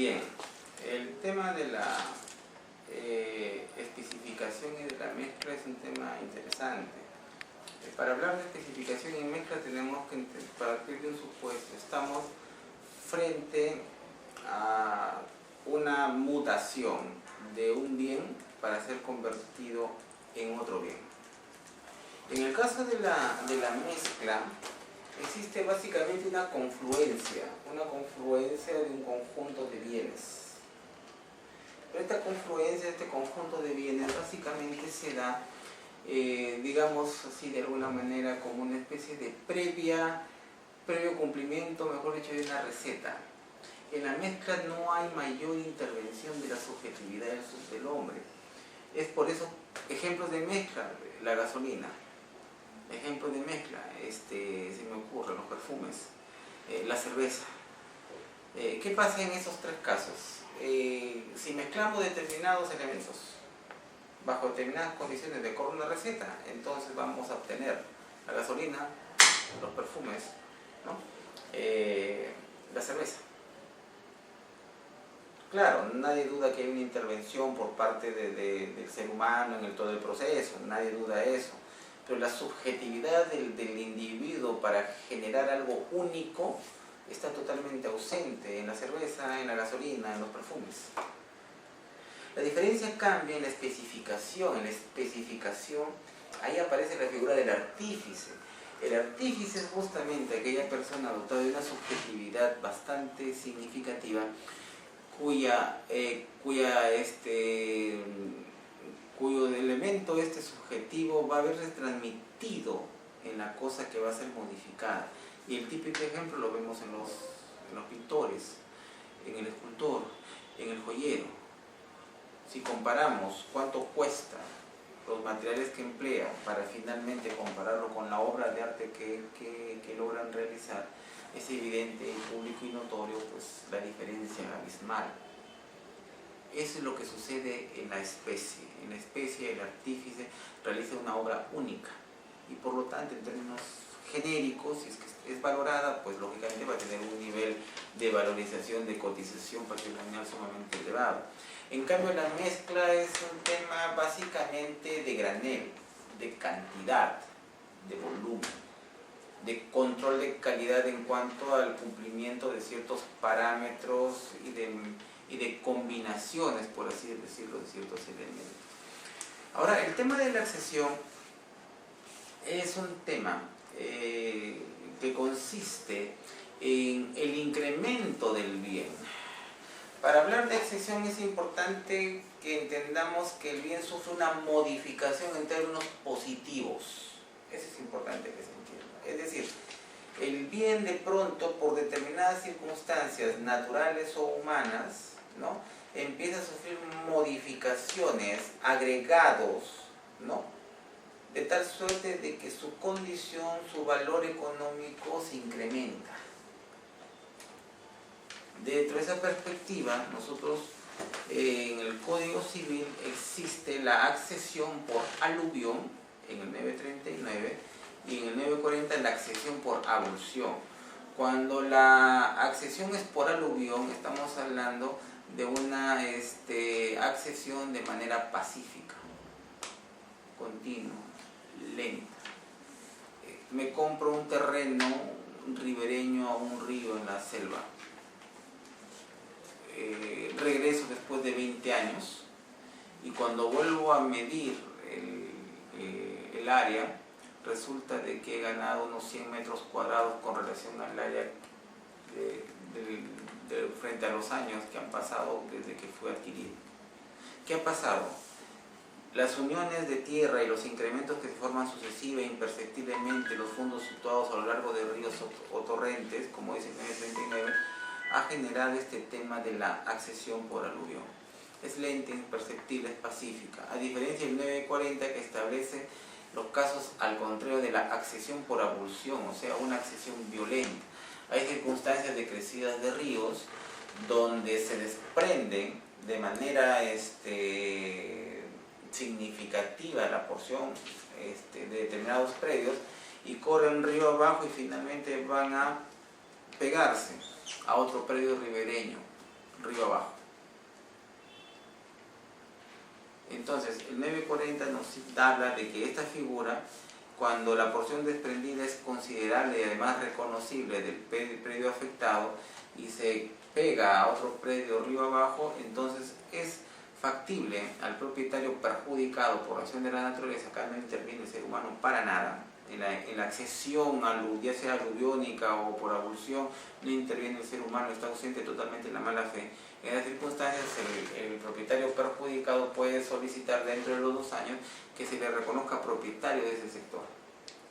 Bien, el tema de la especificación y de la mezcla es un tema interesante. Para hablar de especificación y mezcla tenemos que partir de un supuesto. Estamos frente a una mutación de un bien para ser convertido en otro bien. En el caso de la mezcla, existe básicamente una confluencia de un conjunto de bienes. Pero esta confluencia, este conjunto de bienes, básicamente se da, digamos así de alguna manera, como una especie de previo cumplimiento, mejor dicho, de una receta. En la mezcla no hay mayor intervención de la subjetividad del hombre. Es por eso, ejemplos de mezcla, la gasolina. Ejemplo de mezcla, se me ocurre, los perfumes, la cerveza. ¿Qué pasa en esos tres casos? Si mezclamos determinados elementos bajo determinadas condiciones de acuerdo a una receta, entonces vamos a obtener la gasolina, los perfumes, ¿no? La cerveza. Claro, nadie duda que hay una intervención por parte del ser humano en todo el proceso, nadie duda eso. Pero la subjetividad del individuo para generar algo único está totalmente ausente en la cerveza, en la gasolina, en los perfumes. La diferencia cambia en la especificación. En la especificación, ahí aparece la figura del artífice. El artífice es justamente aquella persona dotada de una subjetividad bastante significativa cuyo elemento subjetivo va a verse transmitido en la cosa que va a ser modificada. Y el típico ejemplo lo vemos en los pintores, en el escultor, en el joyero. Si comparamos cuánto cuesta los materiales que emplea para finalmente compararlo con la obra de arte que logran realizar, es evidente, público y notorio, pues la diferencia abismal. Eso es lo que sucede en la especie. En la especie el artífice realiza una obra única y por lo tanto en términos genéricos, si es que es valorada, pues lógicamente va a tener un nivel de valorización, de cotización patrimonial sumamente elevado. En cambio la mezcla es un tema básicamente de granel, de cantidad, de volumen, de control de calidad en cuanto al cumplimiento de ciertos parámetros y de combinaciones, por así decirlo, de ciertos elementos. Ahora, el tema de la accesión es un tema que consiste en el incremento del bien. Para hablar de accesión es importante que entendamos que el bien sufre una modificación en términos positivos. Eso es importante que se entienda. Es decir, el bien de pronto, por determinadas circunstancias naturales o humanas, ¿no?, empieza a sufrir modificaciones, agregados, ¿no?, de tal suerte de que su condición, su valor económico se incrementa. Dentro de esa perspectiva, nosotros en el Código Civil existe la accesión por aluvión en el 939 y en el 940 la accesión por avulsión. Cuando la accesión es por aluvión, estamos hablando de una accesión de manera pacífica, continua, lenta. Me compro un terreno ribereño a un río en la selva. Regreso después de 20 años y cuando vuelvo a medir el área, resulta de que he ganado unos 100 metros cuadrados con relación al área frente a los años que han pasado desde que fue adquirido. ¿Qué ha pasado? Las uniones de tierra y los incrementos que se forman sucesiva e imperceptiblemente los fondos situados a lo largo de ríos o torrentes, como dice el 939, ha generado este tema de la accesión por aluvión. Es lenta, imperceptible, es pacífica, a diferencia del 940 que establece los casos al contrario de la accesión por avulsión, o sea, una accesión violenta. Hay circunstancias de crecidas de ríos donde se desprenden de manera significativa la porción de determinados predios y corren río abajo y finalmente van a pegarse a otro predio ribereño. río abajo. Entonces, el 940 nos habla de que esta figura, cuando la porción desprendida es considerable y además reconocible del predio afectado y se pega a otro predio río abajo, entonces es factible al propietario perjudicado por acción de la naturaleza. Acá no interviene el ser humano para nada. En la accesión, ya sea aluviónica o por abulsión, no interviene el ser humano, está ausente totalmente la mala fe. En las circunstancias, el propietario perjudicado puede solicitar dentro de los 2 años que se le reconozca propietario de ese sector,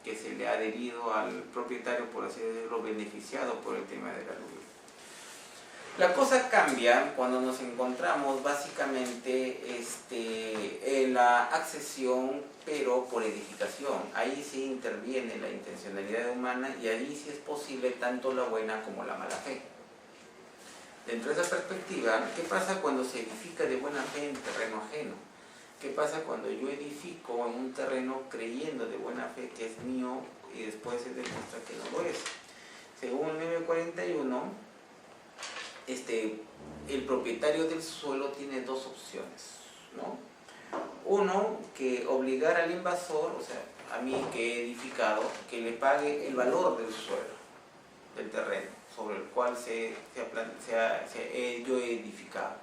que se le ha adherido al propietario, por así decirlo, beneficiado por el tema del aluvio. La cosa cambia cuando nos encontramos básicamente en la accesión, pero por edificación. Ahí sí interviene la intencionalidad humana y ahí sí es posible tanto la buena como la mala fe. Dentro de esa perspectiva, ¿qué pasa cuando se edifica de buena fe en terreno ajeno? ¿Qué pasa cuando yo edifico en un terreno creyendo de buena fe que es mío y después se demuestra que no lo es? Según el 941, el propietario del suelo tiene 2 opciones, ¿no? Uno, que obligar al invasor, o sea, a mí que he edificado, que le pague el valor del suelo, del terreno, sobre el cual yo he edificado,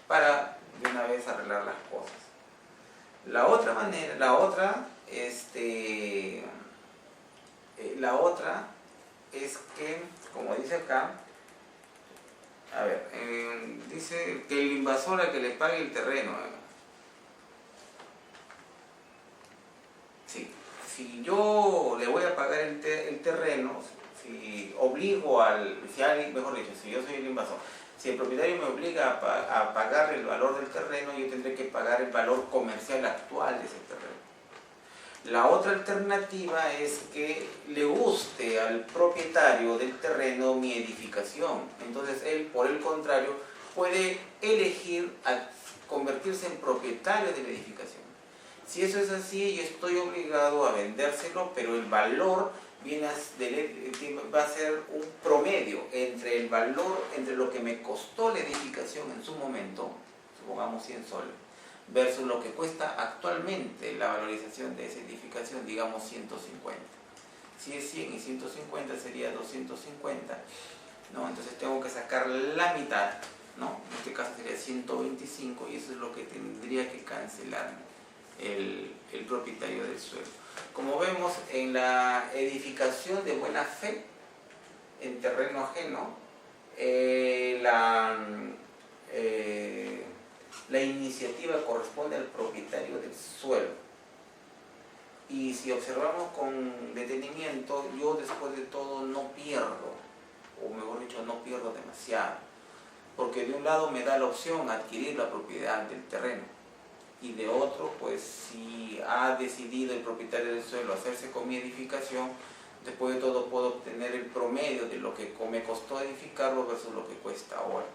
para de una vez arreglar las cosas. La otra es que, como dice acá, dice que el invasor a que le pague el terreno. Sí, si yo le voy a pagar el terreno, si obligo si yo soy el invasor, si el propietario me obliga a pagar el valor del terreno, yo tendré que pagar el valor comercial actual de ese terreno. La otra alternativa es que le guste al propietario del terreno mi edificación. Entonces él, por el contrario, puede elegir convertirse en propietario de la edificación. Si eso es así, yo estoy obligado a vendérselo, pero el valor va a ser un promedio entre el valor, entre lo que me costó la edificación en su momento, supongamos 100 soles, versus lo que cuesta actualmente la valorización de esa edificación, digamos 150. Si es 100 y 150 sería 250, ¿no? Entonces tengo que sacar la mitad, ¿no? En este caso sería 125 y eso es lo que tendría que cancelar el propietario del suelo. Como vemos, en la edificación de buena fe en terreno ajeno, la iniciativa corresponde al propietario del suelo. Y si observamos con detenimiento, yo después de todo no pierdo, o mejor dicho, no pierdo demasiado, porque de un lado me da la opción adquirir la propiedad del terreno, y de otro, pues si ha decidido el propietario del suelo hacerse con mi edificación, después de todo puedo obtener el promedio de lo que me costó edificarlo versus lo que cuesta ahora.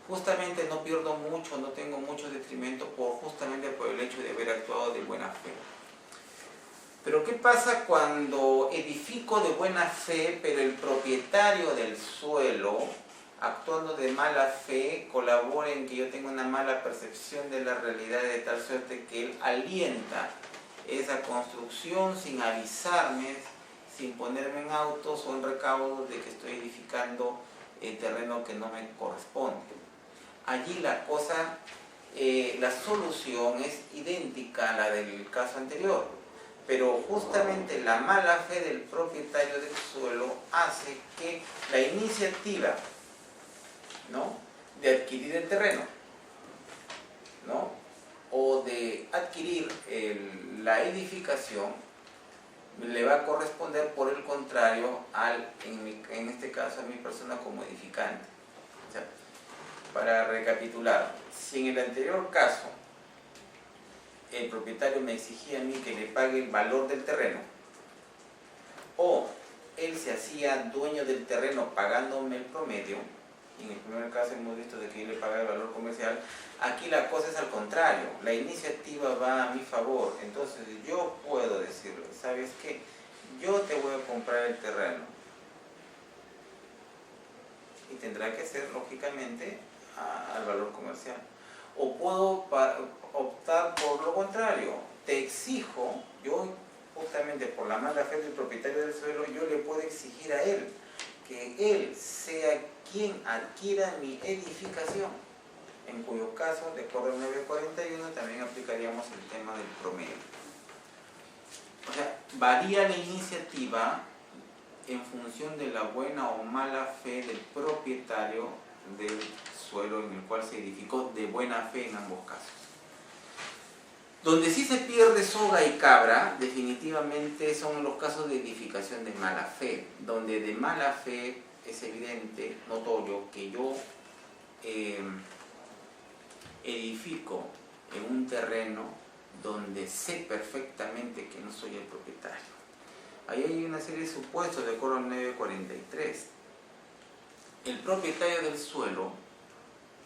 Justamente no pierdo mucho, no tengo mucho detrimento justamente por el hecho de haber actuado de buena fe. Pero ¿qué pasa cuando edifico de buena fe, pero el propietario del suelo, actuando de mala fe, colabora en que yo tenga una mala percepción de la realidad de tal suerte que él alienta esa construcción sin avisarme, sin ponerme en autos o en recaudos de que estoy edificando el terreno que no me corresponde? Allí la solución es idéntica a la del caso anterior, pero justamente la mala fe del propietario del suelo hace que la iniciativa, ¿no?, de adquirir el terreno, ¿no?, o de adquirir la edificación le va a corresponder, por el contrario, en este caso a mi persona como edificante. O sea, para recapitular, si en el anterior caso el propietario me exigía a mí que le pague el valor del terreno, o él se hacía dueño del terreno pagándome el promedio, y en el primer caso hemos visto de que yo le pagaba el valor comercial, aquí la cosa es al contrario, la iniciativa va a mi favor. Entonces yo puedo decirle, ¿sabes qué? Yo te voy a comprar el terreno, y tendrá que ser lógicamente al valor comercial. O puedo optar por lo contrario, te exijo, yo justamente por la mala fe del propietario del suelo, yo le puedo exigir a él que él sea quien adquiera mi edificación, en cuyo caso, de acuerdo al 941, también aplicaríamos el tema del promedio. O sea, varía la iniciativa en función de la buena o mala fe del propietario del suelo en el cual se edificó, de buena fe en ambos casos. Donde sí se pierde soga y cabra, definitivamente son los casos de edificación de mala fe, donde de mala fe es evidente, notorio, que yo edifico en un terreno donde sé perfectamente que no soy el propietario. Ahí hay una serie de supuestos de acuerdo al 943. El propietario del suelo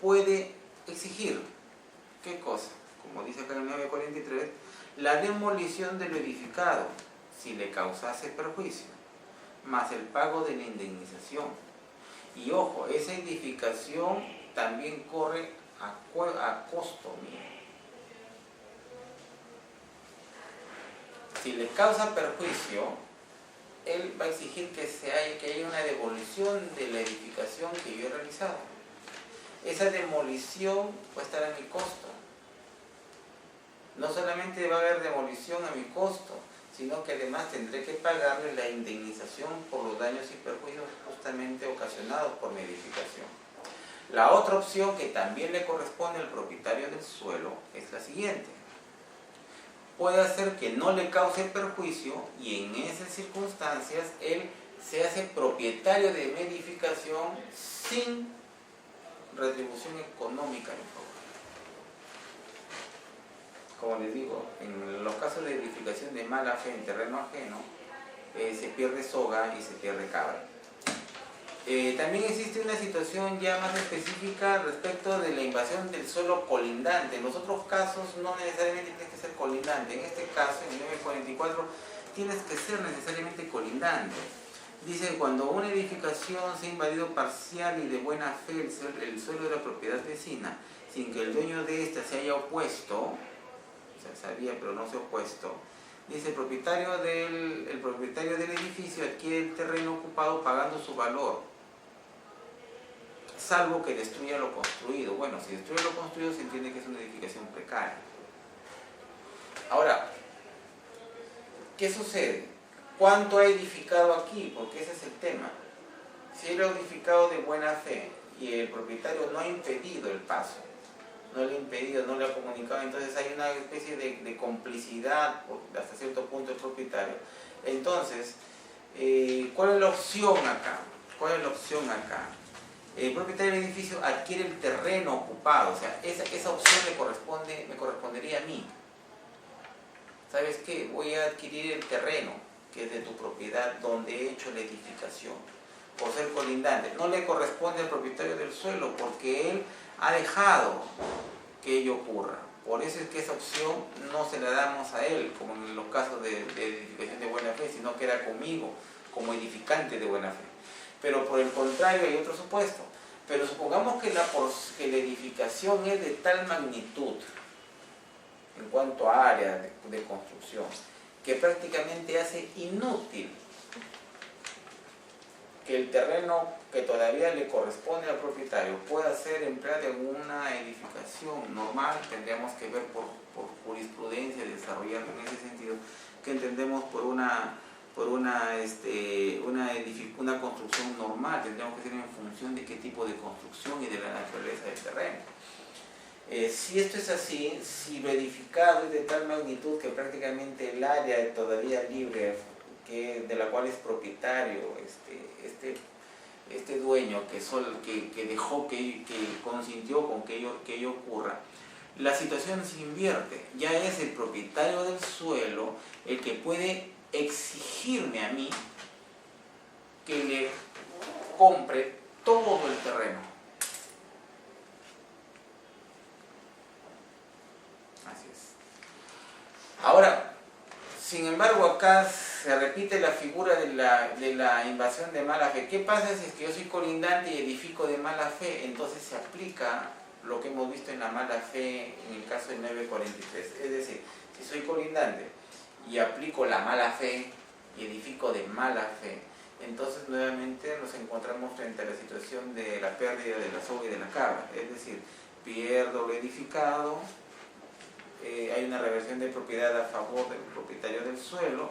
puede exigir, ¿qué cosa? Como dice acá en el 943, la demolición de lo edificado, si le causase perjuicio, más el pago de la indemnización. Y ojo, esa edificación también corre a costo mío. Si le causa perjuicio, él va a exigir que haya una devolución de la edificación que yo he realizado. Esa demolición va a estar a mi costo. No solamente va a haber demolición a mi costo, sino que además tendré que pagarle la indemnización por los daños y perjuicios justamente ocasionados por mi edificación. La otra opción que también le corresponde al propietario del suelo es la siguiente. Puede hacer que no le cause perjuicio y en esas circunstancias él se hace propietario de mi edificación sin retribución económica en favor. Como les digo, en los casos de edificación de mala fe en terreno ajeno, se pierde soga y se pierde cabra. También existe una situación ya más específica respecto de la invasión del suelo colindante. En los otros casos no necesariamente tienes que ser colindante. En este caso, en el 944, tienes que ser necesariamente colindante. Dice que cuando una edificación se ha invadido parcial y de buena fe el suelo de la propiedad vecina, sin que el dueño de ésta se haya opuesto, o sea, sabía pero no se ha opuesto, dice el propietario del edificio adquiere el terreno ocupado pagando su valor, salvo que destruya lo construido. Bueno, si destruye lo construido se entiende que es una edificación precaria. Ahora, ¿qué sucede? ¿Cuánto ha edificado aquí? Porque ese es el tema. Si él ha edificado de buena fe y el propietario no ha impedido el paso, no le ha impedido, no le ha comunicado, entonces hay una especie de complicidad hasta cierto punto del propietario. Entonces, ¿cuál es la opción acá? ¿Cuál es la opción acá? El propietario del edificio adquiere el terreno ocupado, o sea, esa opción me correspondería a mí. ¿Sabes qué? Voy a adquirir el terreno que es de tu propiedad donde he hecho la edificación, por ser colindante. No le corresponde al propietario del suelo porque él ha dejado que ello ocurra. Por eso es que esa opción no se la damos a él, como en los casos de edificación de buena fe, sino que era conmigo, como edificante de buena fe. Pero por el contrario hay otro supuesto. Pero supongamos que la edificación es de tal magnitud, en cuanto a área de construcción, que prácticamente hace inútil que el terreno que todavía le corresponde al propietario pueda ser empleado en una edificación normal. Tendríamos que ver por jurisprudencia, desarrollando en ese sentido, que entendemos por una construcción normal. Tendríamos que ser en función de qué tipo de construcción y de la naturaleza del terreno. Si esto es así, si lo edificado es de tal magnitud que prácticamente el área todavía libre de la cual es propietario este dueño que dejó, que consintió con que ello ocurra, la situación se invierte. Ya es el propietario del suelo el que puede exigirme a mí que le compre todo el terreno. Así es. Ahora, sin embargo, acá se repite la figura de la invasión de mala fe. ¿Qué pasa si es que yo soy colindante y edifico de mala fe? Entonces se aplica lo que hemos visto en la mala fe en el caso del 943. Es decir, si soy colindante y aplico la mala fe y edifico de mala fe, entonces nuevamente nos encontramos frente a la situación de la pérdida de la soga y de la cabra. Es decir, pierdo lo edificado, hay una reversión de propiedad a favor del propietario del suelo,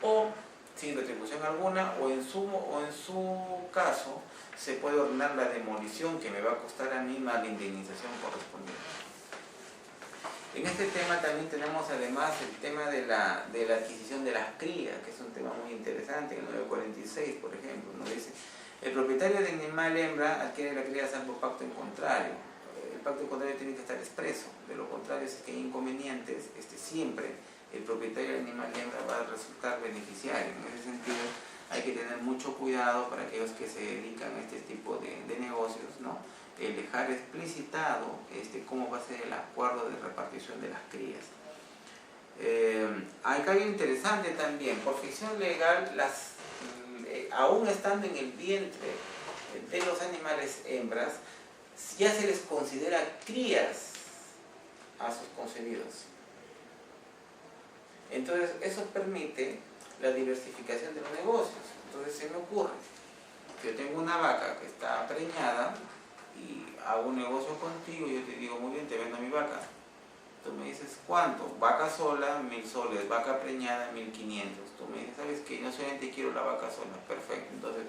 o sin retribución alguna, o en su caso se puede ordenar la demolición, que me va a costar a mí más la indemnización correspondiente. En este tema también tenemos además el tema de la adquisición de las crías, que es un tema muy interesante. En el 946, por ejemplo, nos dice: el propietario de animal hembra adquiere la cría salvo pacto en contrario. El pacto en contrario tiene que estar expreso, de lo contrario, si es que hay inconvenientes, siempre el propietario del animal hembra va a resultar beneficiario. En ese sentido hay que tener mucho cuidado para aquellos que se dedican a este tipo de negocios, ¿no? El dejar explicitado cómo va a ser el acuerdo de repartición de las crías. Acá hay algo interesante también: por ficción legal, aún estando en el vientre de los animales hembras, ya se les considera crías a sus concebidos. Entonces eso permite la diversificación de los negocios. Entonces se me ocurre, yo tengo una vaca que está preñada y hago un negocio contigo, y yo te digo: muy bien, te vendo mi vaca. Tú me dices: ¿cuánto? Vaca sola, 1000 soles, vaca preñada, 1500. Tú me dices: ¿sabes qué? No solamente quiero la vaca sola. Perfecto. Entonces,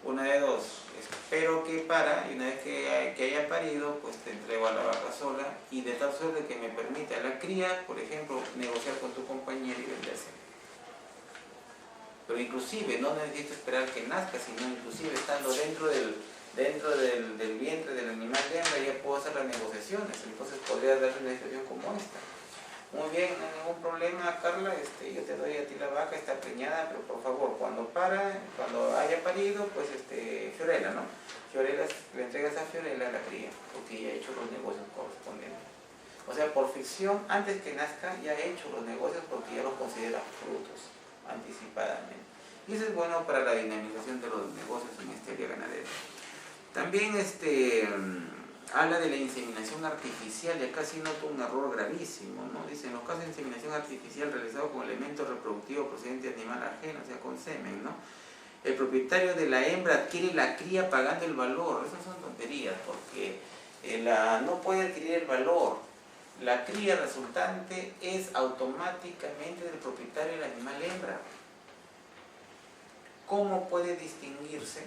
una de dos, espero que y una vez que haya parido, pues te entrego a la vaca sola, y de tal suerte que me permita a la cría, por ejemplo, negociar con tu compañera y venderse. Pero inclusive no necesito esperar que nazca, sino inclusive estando dentro del vientre del animal de hembra ya puedo hacer las negociaciones. Entonces podría darle una situación como esta: muy bien, no hay ningún problema, Carla, yo te doy a ti la vaca, está preñada, pero por favor, cuando haya parido, pues Fiorella, ¿no? Fiorella, le entregas a Fiorella la cría, porque ya ha hecho los negocios correspondientes. O sea, por ficción, antes que nazca, ya ha hecho los negocios porque ya los considera frutos anticipadamente. Y eso es bueno para la dinamización de los negocios en este área ganadera. También habla de la inseminación artificial, y acá sí noto un error gravísimo, ¿no? Dice: en los casos de inseminación artificial realizado con elemento reproductivo procedente de animal ajeno, o sea, con semen, ¿no? El propietario de la hembra adquiere la cría pagando el valor. Esas son tonterías, porque no puede adquirir el valor. La cría resultante es automáticamente del propietario del animal hembra. ¿Cómo puede distinguirse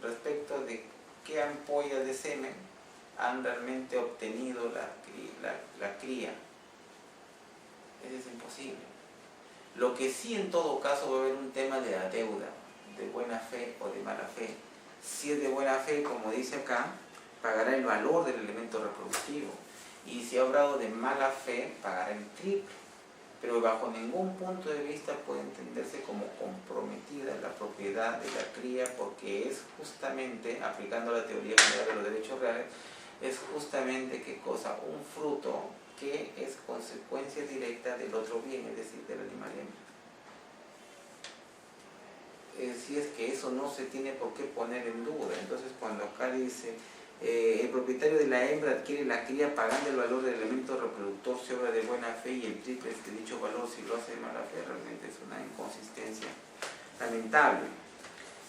respecto de qué ampollas de semen han realmente obtenido la cría? Eso es imposible. Lo que sí, en todo caso, va a haber un tema de la deuda, de buena fe o de mala fe. Si es de buena fe, como dice acá, pagará el valor del elemento reproductivo, y si ha obrado de mala fe, pagará el triple. Pero bajo ningún punto de vista puede entenderse como comprometida la propiedad de la cría, porque es justamente, aplicando la teoría general de los derechos reales, es justamente ¿qué cosa? Un fruto que es consecuencia directa del otro bien, es decir, del animal hembra. Si es que eso no se tiene por qué poner en duda. Entonces, cuando acá dice: el propietario de la hembra adquiere la cría pagando el valor del elemento reproductor si obra de buena fe, y el triple de dicho valor si lo hace de mala fe, realmente es una inconsistencia lamentable.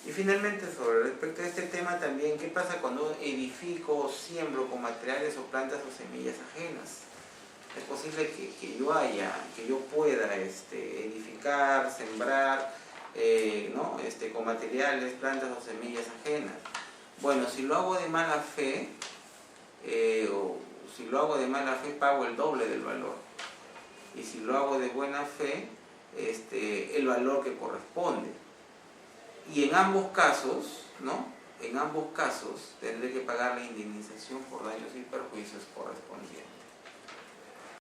Y finalmente, respecto a este tema también, ¿qué pasa cuando edifico o siembro con materiales o plantas o semillas ajenas? Es posible que yo pueda edificar, sembrar, ¿no? Con materiales, plantas o semillas ajenas. Bueno, si lo hago de mala fe, pago el doble del valor. Y si lo hago de buena fe, el valor que corresponde. Y en ambos casos, ¿no? En ambos casos tendré que pagar la indemnización por daños y perjuicios correspondientes.